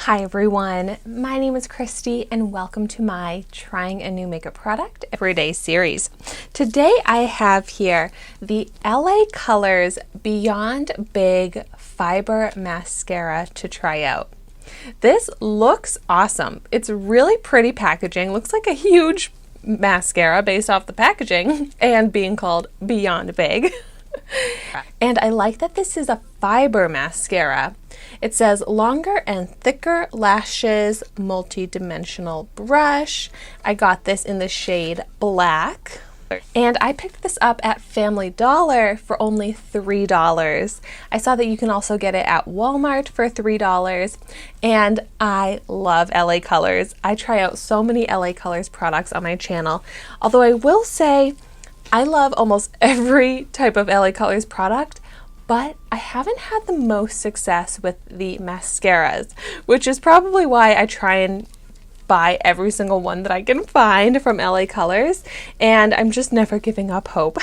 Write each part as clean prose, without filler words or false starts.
Hi everyone, my name is Christy and welcome to my Trying a New Makeup Product Everyday series. Today I have here the LA Colors Beyond Big Fiber Mascara to try out. This looks awesome. It's really pretty packaging, looks like a huge mascara based off the packaging and being called Beyond Big. And I like that this is a fiber mascara. It says longer and thicker lashes, multi-dimensional brush. I got this in the shade black. And I picked this up at Family Dollar for only $3. I saw that you can also get it at Walmart for $3. And I love LA Colors. I try out so many LA Colors products on my channel. Although I will say, I love almost every type of LA Colors product, but I haven't had the most success with the mascaras, which is probably why I try and buy every single one that I can find from LA Colors, and I'm just never giving up hope.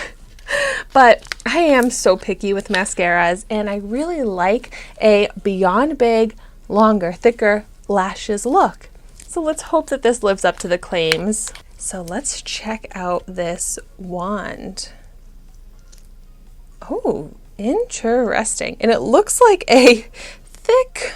But I am so picky with mascaras, and I really like a Beyond Big, longer, thicker lashes look. So let's hope that this lives up to the claims. So let's check out this wand. Oh, interesting. And it looks like a thick,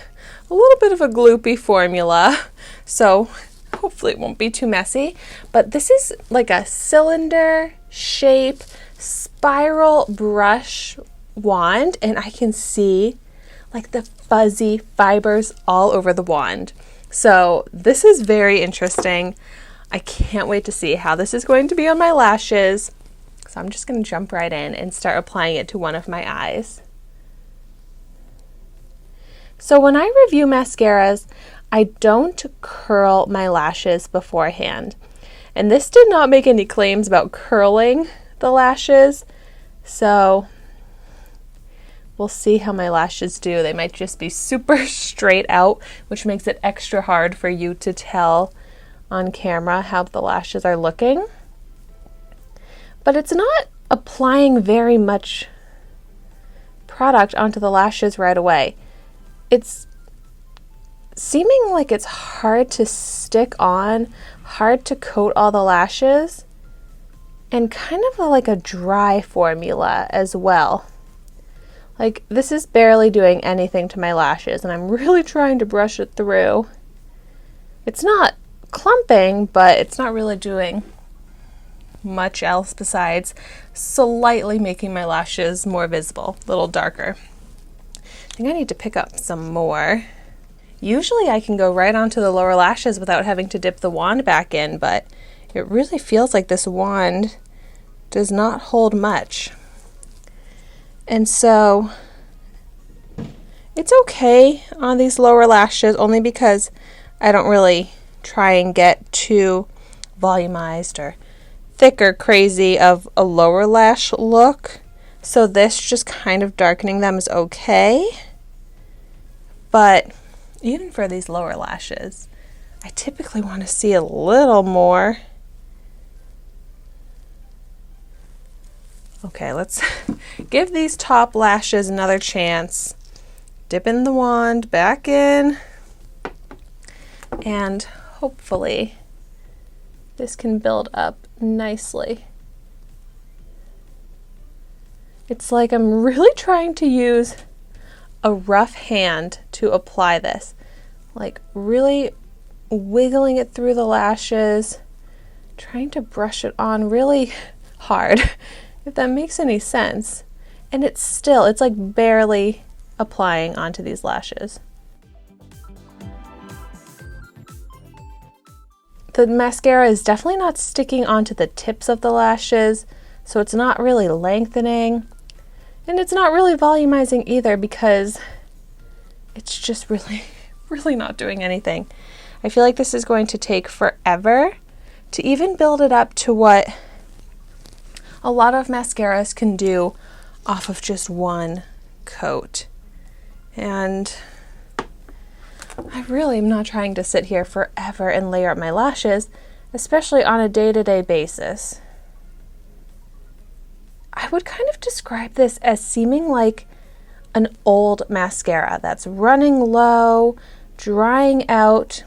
a little bit of a gloopy formula. So hopefully it won't be too messy. But this is like a cylinder shape spiral brush wand. And I can see like the fuzzy fibers all over the wand. So this is very interesting. I can't wait to see how this is going to be on my lashes. So I'm just going to jump right in and start applying it to one of my eyes. So when I review mascaras, I don't curl my lashes beforehand. And this did not make any claims about curling the lashes. So we'll see how my lashes do. They might just be super straight out, which makes it extra hard for you to tell on camera how the lashes are looking. But it's not applying very much product onto the lashes right away. It's seeming like it's hard to stick on, hard to coat all the lashes, and kind of like a dry formula as well. Like this is barely doing anything to my lashes, and I'm really trying to brush it through. It's not clumping, but it's not really doing much else besides slightly making my lashes more visible, a little darker. I think I need to pick up some more. Usually I can go right onto the lower lashes without having to dip the wand back in, but it really feels like this wand does not hold much. And so it's okay on these lower lashes only because I don't really try and get too volumized or thick or crazy of a lower lash look. So this just kind of darkening them is okay. But even for these lower lashes, I typically want to see a little more. Okay, let's give these top lashes another chance. Dip in the wand back in, and hopefully this can build up nicely. It's like I'm really trying to use a rough hand to apply this. Like really wiggling it through the lashes, trying to brush it on really hard, if that makes any sense. And it's like barely applying onto these lashes. The mascara is definitely not sticking onto the tips of the lashes, so it's not really lengthening, and it's not really volumizing either because it's just really not doing anything. I feel like this is going to take forever to even build it up to what a lot of mascaras can do off of just one coat. And I really am not trying to sit here forever and layer up my lashes, especially on a day-to-day basis. I would kind of describe this as seeming like an old mascara that's running low, drying out,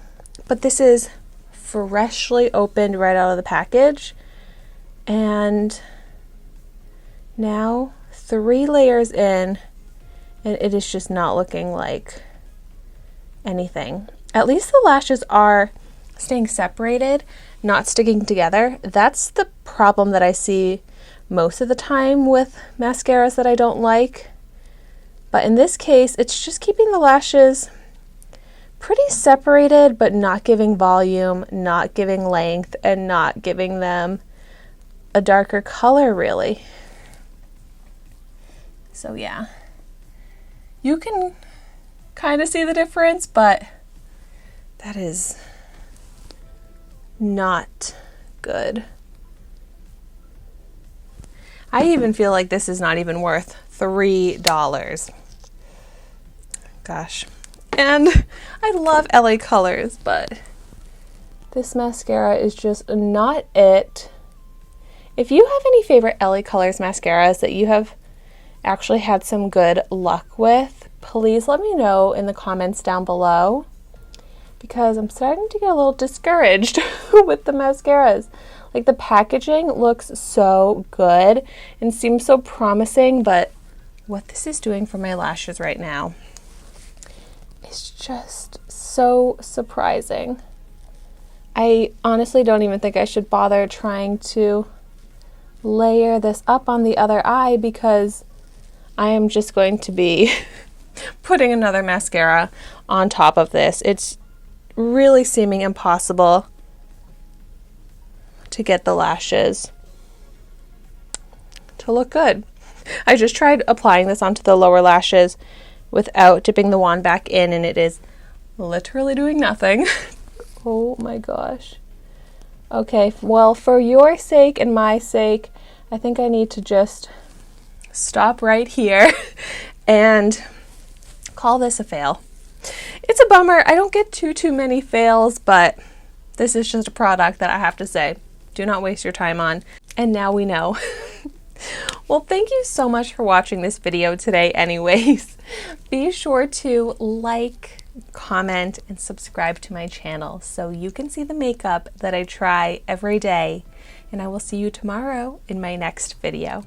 but this is freshly opened right out of the package. And now 3 layers in, and it is just not looking like anything. At least the lashes are staying separated, not sticking together. That's the problem that I see most of the time with mascaras that I don't like. But in this case, it's just keeping the lashes pretty separated, but not giving volume, not giving length, and not giving them a darker color, really. So yeah, you can kind of see the difference, but that is not good. I even feel like this is not even worth $3. Gosh. And I love LA Colors, but this mascara is just not it. If you have any favorite LA Colors mascaras that you have actually had some good luck with, please let me know in the comments down below, because I'm starting to get a little discouraged with the mascaras. Like, the packaging looks so good and seems so promising, but what this is doing for my lashes right now is just so surprising. I honestly don't even think I should bother trying to layer this up on the other eye, because I am just going to be putting another mascara on top of this. It's really seeming impossible to get the lashes to look good. I just tried applying this onto the lower lashes without dipping the wand back in, and it is literally doing nothing. Oh my gosh. Okay, well, for your sake and my sake, I think I need to just stop right here and call this a fail. It's a bummer. I don't get too many fails, but this is just a product that I have to say, do not waste your time on. And now we know. Well, thank you so much for watching this video today anyways. Be sure to like, comment, and subscribe to my channel so you can see the makeup that I try every day. And I will see you tomorrow in my next video.